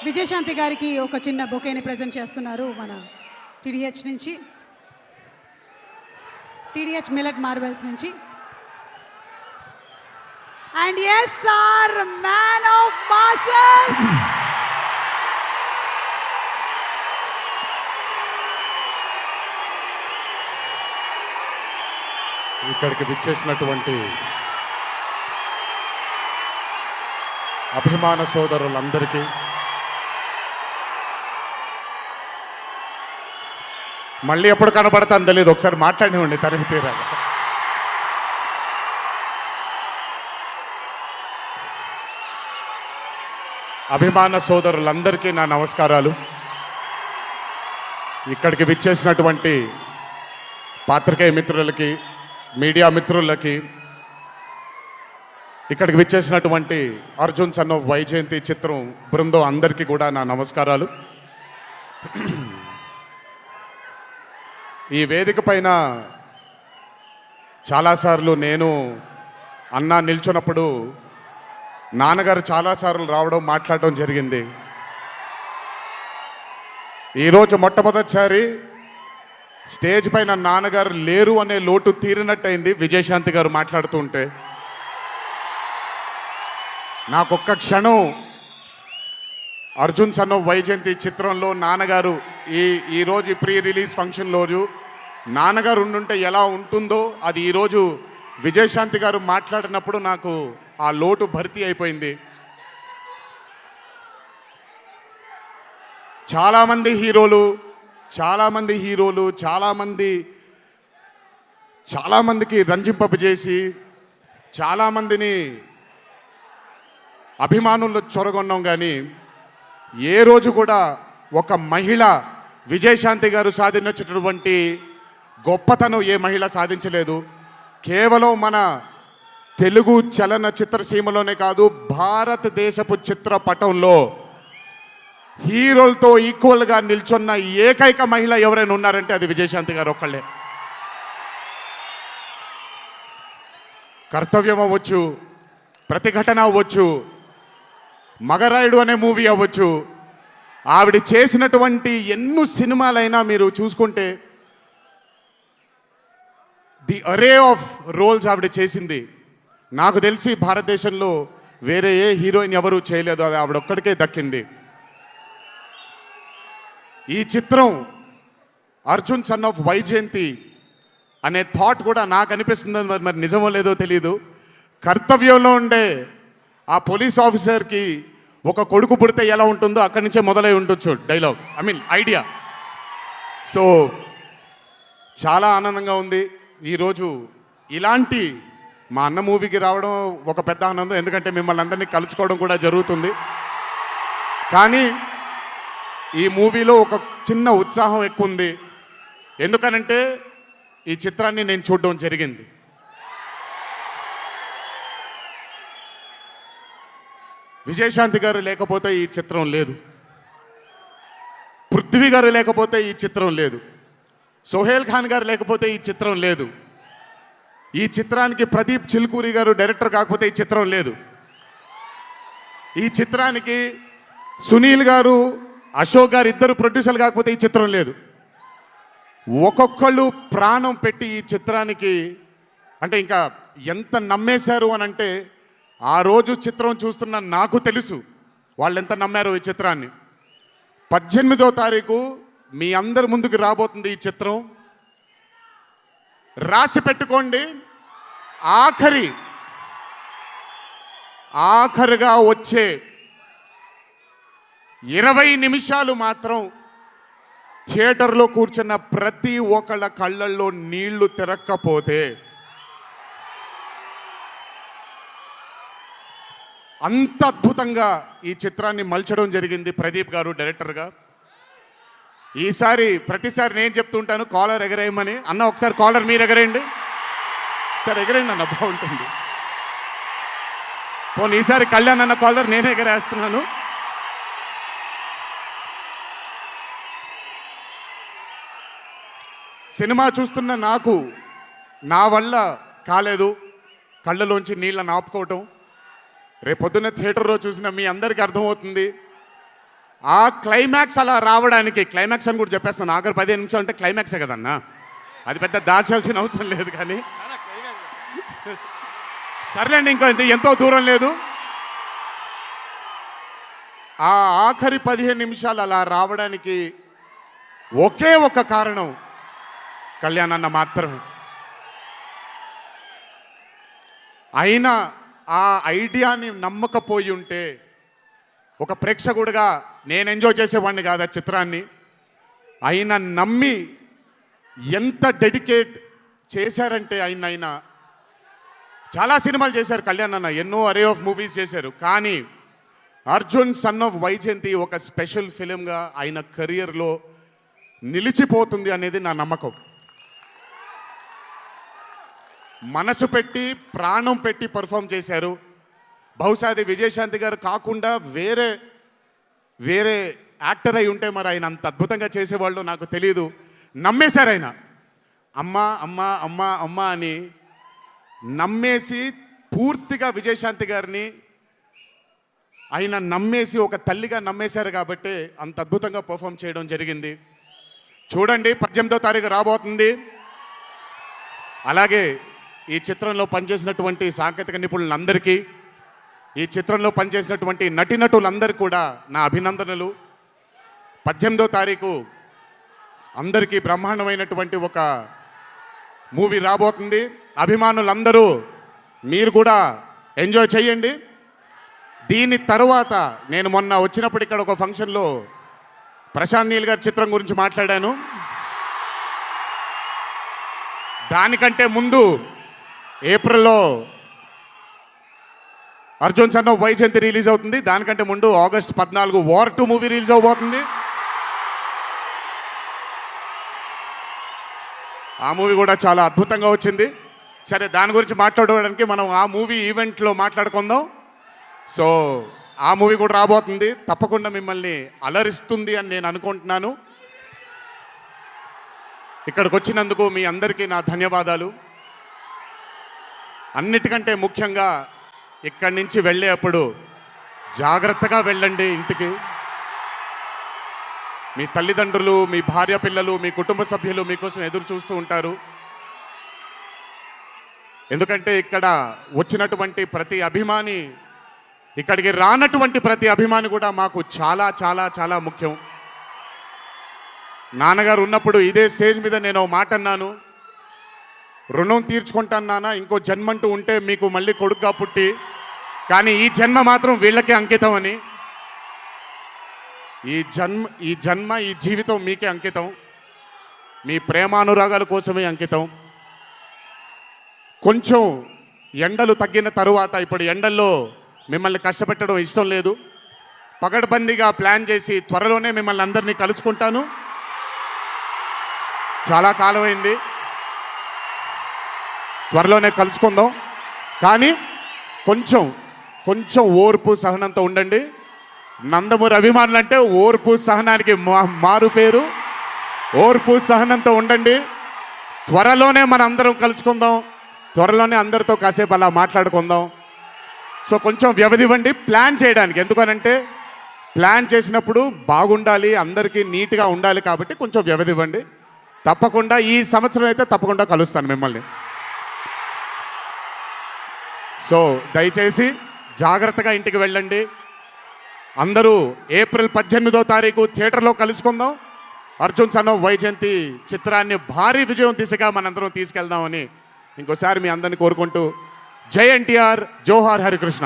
విజయశాంతి గారికి ఒక చిన్న బొకేని ప్రెజెంట్ చేస్తున్నారు మన టీడీహెచ్ నుంచి, టీడీహెచ్ మిల్లెట్ మార్వెల్స్ నుంచి. And S R man of masses ఇక్కడికి విచ్చేసినటువంటి అభిమాన సోదరులందరికీ, మళ్ళీ ఎప్పుడు కనబడతాను తెలియదు, ఒకసారి మాట్లాడివ్వండి తనిఖీ తీరాలి. అభిమాన సోదరులందరికీ నా నమస్కారాలు. ఇక్కడికి విచ్చేసినటువంటి పాత్రికేయ మిత్రులకి, మీడియా మిత్రులకి, ఇక్కడికి విచ్చేసినటువంటి అర్జున్ సన్ ఆఫ్ వైజయంతి చిత్రం బృందం అందరికీ కూడా నా నమస్కారాలు. ఈ వేదిక పైన చాలాసార్లు నేను అన్నా నిల్చున్నప్పుడు నాన్నగారు చాలాసార్లు రావడం, మాట్లాడడం జరిగింది. ఈరోజు మొట్టమొదటిసారి స్టేజ్ పైన నాన్నగారు లేరు అనే లోటు తీరినట్టయింది విజయశాంతి గారు మాట్లాడుతుంటే. నాకొక్క క్షణం అర్జున్ సన్ ఆఫ్ వైజయంతి చిత్రంలో నాన్నగారు ఈరోజు ప్రీ రిలీజ్ ఫంక్షన్ రోజు నాన్నగారు ఉండుంటే ఎలా ఉంటుందో అది ఈరోజు విజయశాంతి గారు మాట్లాడినప్పుడు నాకు ఆ లోటు భర్తీ అయిపోయింది. చాలామంది హీరోలు చాలామందికి రంజింపజేసి చాలామందిని అభిమానుల్లో చొరగొన్నాం, కానీ ఏ రోజు కూడా ఒక మహిళ విజయశాంతి గారు సాధించినటువంటి గొప్పతనం ఏ మహిళ సాధించలేదు. కేవలం మన తెలుగు చలనచిత్ర సీమలోనే కాదు, భారతదేశపు చిత్రపటంలో హీరోలతో ఈక్వల్గా నిల్చున్న ఏకైక మహిళ ఎవరైనా ఉన్నారంటే అది విజయశాంతి గారు ఒక్కళ్ళే. కర్తవ్యం అవ్వచ్చు, ప్రతిఘటన అవ్వచ్చు, మగరాయుడు అనే మూవీ అవ్వచ్చు, ఆవిడ చేసినటువంటి ఎన్నో సినిమాలైనా మీరు చూసుకుంటే ది అరే ఆఫ్ రోల్స్ ఆవిడ చేసింది. నాకు తెలిసి భారతదేశంలో వేరే ఏ హీరోయిన్ ఎవరూ చేయలేదు, అది ఆవిడ ఒక్కడికే దక్కింది. ఈ చిత్రం అర్జున్ సన్ ఆఫ్ వైజయంతి అనే థాట్ కూడా నాకు అనిపిస్తుంది, మరి నిజమో లేదో తెలియదు. కర్తవ్యంలో ఉండే ఆ పోలీస్ ఆఫీసర్కి ఒక కొడుకు పుడితే ఎలా ఉంటుందో అక్కడి నుంచే మొదలై ఉండొచ్చు డైలాగ్, ఐడియా. సో చాలా ఆనందంగా ఉంది ఈరోజు ఇలాంటి మా అన్న మూవీకి రావడం ఒక పెద్ద ఆనందం, ఎందుకంటే మిమ్మల్ని అందరినీ కలుసుకోవడం కూడా జరుగుతుంది. కానీ ఈ మూవీలో ఒక చిన్న ఉత్సాహం ఎక్కువ ఉంది, ఎందుకనంటే ఈ చిత్రాన్ని నేను చూడడం జరిగింది. విజయశాంతి గారు లేకపోతే ఈ చిత్రం లేదు, పృథ్వీ గారు లేకపోతే ఈ చిత్రం లేదు, సోహేల్ ఖాన్ గారు లేకపోతే ఈ చిత్రం లేదు, ఈ చిత్రానికి ప్రదీప్ చిల్కూరి గారు డైరెక్టర్ కాకపోతే ఈ చిత్రం లేదు, ఈ చిత్రానికి సునీల్ గారు, అశోక్ గారు ఇద్దరు ప్రొడ్యూసర్లు కాకపోతే ఈ చిత్రం లేదు. ఒక్కొక్కళ్ళు ప్రాణం పెట్టి ఈ చిత్రానికి, అంటే ఇంకా ఎంత నమ్మేశారు అని అంటే, ఆ రోజు చిత్రం చూస్తున్న నాకు తెలుసు వాళ్ళు ఎంత నమ్మారో ఈ చిత్రాన్ని. 18వ తారీఖు మీ అందరి ముందుకు రాబోతుంది ఈ చిత్రం. రాసి పెట్టుకోండి, ఆఖరిగా వచ్చే 20 నిమిషాలు మాత్రం థియేటర్లో కూర్చున్న ప్రతి ఒక్కళ్ళ కళ్ళల్లో నీళ్లు తిరక్కపోతే, అంత అద్భుతంగా ఈ చిత్రాన్ని మలచడం జరిగింది ప్రదీప్ గారు డైరెక్టర్గా. ప్రతిసారి నేను చెప్తుంటాను కాలర్ ఎగరేయమని. అన్న ఒకసారి కాలర్ మీరు ఎగరేయండి సార్, ఎగరేయండి అన్న, బాగుంటుంది. పోనీ ఈసారి కళ్యాణ్ అన్న కాలర్ నేనే ఎగరేస్తున్నాను. సినిమా చూస్తున్న నాకు నా వల్ల కాలేదు కళ్ళలోంచి నీళ్ళని ఆపుకోవటం. రేపొద్దున్న థియేటర్లో చూసిన మీ అందరికీ అర్థమవుతుంది ఆ క్లైమాక్స్ అలా రావడానికి, క్లైమాక్స్ అని కూడా చెప్పేస్తాను, ఆఖరి 15 నిమిషాలు అంటే క్లైమాక్సే కదన్నా, అది పెద్ద దాచాల్సిన అవసరం లేదు. కానీ సర్లేండి, ఇంకో ఎంతో దూరం లేదు. ఆ ఆఖరి 15 నిమిషాలు అలా రావడానికి ఒకే ఒక కారణం కళ్యాణ్ అన్న మాత్రమే. అయినా ఆ ఐడియాని నమ్మకపోయి ఉంటే ఒక ప్రేక్షకుడిగా నేను ఎంజాయ్ చేసేవాడిని కాదు ఆ చిత్రాన్ని. అయినా నమ్మి ఎంత డెడికేట్ చేశారంటే ఆయన చాలా సినిమాలు చేశారు కళ్యాణ్ అన్న, ఎన్నో అరే ఆఫ్ మూవీస్ చేశారు. కానీ అర్జున్ సన్ ఆఫ్ వైజయంతి ఒక స్పెషల్ ఫిలింగా ఆయన కెరియర్లో నిలిచిపోతుంది అనేది నా నమ్మకం. మనసు పెట్టి ప్రాణం పెట్టి పర్ఫామ్ చేశారు. బహుశా అది విజయశాంతి గారు కాకుండా వేరే యాక్టర్ అయి ఉంటే మరి ఆయన అంత అద్భుతంగా చేసేవాళ్ళు నాకు తెలియదు. నమ్మేశారు ఆయన, అమ్మా అమ్మా అమ్మా అమ్మా అని నమ్మేసి పూర్తిగా విజయశాంతి గారిని ఆయన నమ్మేసి ఒక తల్లిగా నమ్మేశారు కాబట్టి అంత అద్భుతంగా పర్ఫామ్ చేయడం జరిగింది. చూడండి, 18వ తారీఖు రాబోతుంది. అలాగే ఈ చిత్రంలో పనిచేసినటువంటి సాంకేతిక నిపుణులందరికీ, ఈ చిత్రంలో పనిచేసినటువంటి నటీనటులందరికీ కూడా నా అభినందనలు. 18వ తారీఖు అందరికీ బ్రహ్మాండమైనటువంటి ఒక మూవీ రాబోతుంది. అభిమానులందరూ మీరు కూడా ఎంజాయ్ చేయండి. దీని తరువాత నేను మొన్న వచ్చినప్పుడు ఇక్కడ ఒక ఫంక్షన్లో ప్రశాంత్ నీల్ గారి చిత్రం గురించి మాట్లాడాను. దానికంటే ముందు ఏప్రిల్లో Arjun son of Vyjayanthi release అవుతుంది. దానికంటే ముందు ఆగస్ట్ 14 వార్ 2 మూవీ రిలీజ్ అవబోతుంది. ఆ మూవీ కూడా చాలా అద్భుతంగా వచ్చింది. సరే, దాని గురించి మాట్లాడడానికి మనం ఆ మూవీ ఈవెంట్లో మాట్లాడుకుందాం. సో ఆ మూవీ కూడా రాబోతుంది, తప్పకుండా మిమ్మల్ని అలరిస్తుంది అని నేను అనుకుంటున్నాను. ఇక్కడికి వచ్చినందుకు మీ అందరికీ నా ధన్యవాదాలు. అన్నిటికంటే ముఖ్యంగా ఇక్కడి నుంచి వెళ్ళేటప్పుడు జాగ్రత్తగా వెళ్ళండి ఇంటికి. మీ తల్లిదండ్రులు, మీ భార్య పిల్లలు, మీ కుటుంబ సభ్యులు మీకోసం ఎదురు చూస్తూ ఉంటారు. ఎందుకంటే ఇక్కడ వచ్చినటువంటి ప్రతి అభిమాని, ఇక్కడికి రానటువంటి ప్రతి అభిమాని కూడా మాకు చాలా చాలా చాలా ముఖ్యం. నాన్నగారు ఉన్నప్పుడు ఇదే స్టేజ్ మీద నేను మాట అన్నాను, రుణం తీర్చుకుంటాను నాన్న, ఇంకో జన్మంటూ ఉంటే మీకు మళ్ళీ కొడుకుగా పుట్టి, కానీ ఈ జన్మ మాత్రం వీళ్ళకే అంకితం అని. ఈ జన్మ ఈ జీవితం మీకే అంకితం, మీ ప్రేమానురాగాల కోసమే అంకితం. కొంచెం ఎండలు తగ్గిన తరువాత, ఇప్పుడు ఎండల్లో మిమ్మల్ని కష్టపెట్టడం ఇష్టం లేదు, పగడ్బందీగా ప్లాన్ చేసి త్వరలోనే మిమ్మల్ని అందరినీ కలుసుకుంటాను. చాలా కాలమైంది, త్వరలోనే కలుసుకుందాం. కానీ కొంచెం ఓర్పు సహనంతో ఉండండి. నందమూరి అభిమానులు అంటే ఓర్పు సహనానికి మారు పేరు. ఓర్పు సహనంతో ఉండండి. త్వరలోనే మన అందరం కలుసుకుందాం, త్వరలోనే అందరితో కాసేపు అలా మాట్లాడుకుందాం. సో కొంచెం వ్యవధి ఇవ్వండి ప్లాన్ చేయడానికి. ఎందుకనంటే ప్లాన్ చేసినప్పుడు బాగుండాలి, అందరికీ నీట్గా ఉండాలి, కాబట్టి కొంచెం వ్యవధి ఇవ్వండి. తప్పకుండా ఈ సంవత్సరం అయితే తప్పకుండా కలుస్తాను మిమ్మల్ని. సో దయచేసి జాగ్రత్తగా ఇంటికి వెళ్ళండి. అందరూ ఏప్రిల్ 18వ తారీఖు థియేటర్లో కలుసుకుందాం. అర్జున్ సన్ ఆఫ్ వైజయంతి చిత్రాన్ని భారీ విజయం దిశగా మనందరం తీసుకెళ్దామని ఇంకోసారి మీ అందరిని కోరుకుంటూ, జై ఎన్టీఆర్, జోహార్ హరికృష్ణ.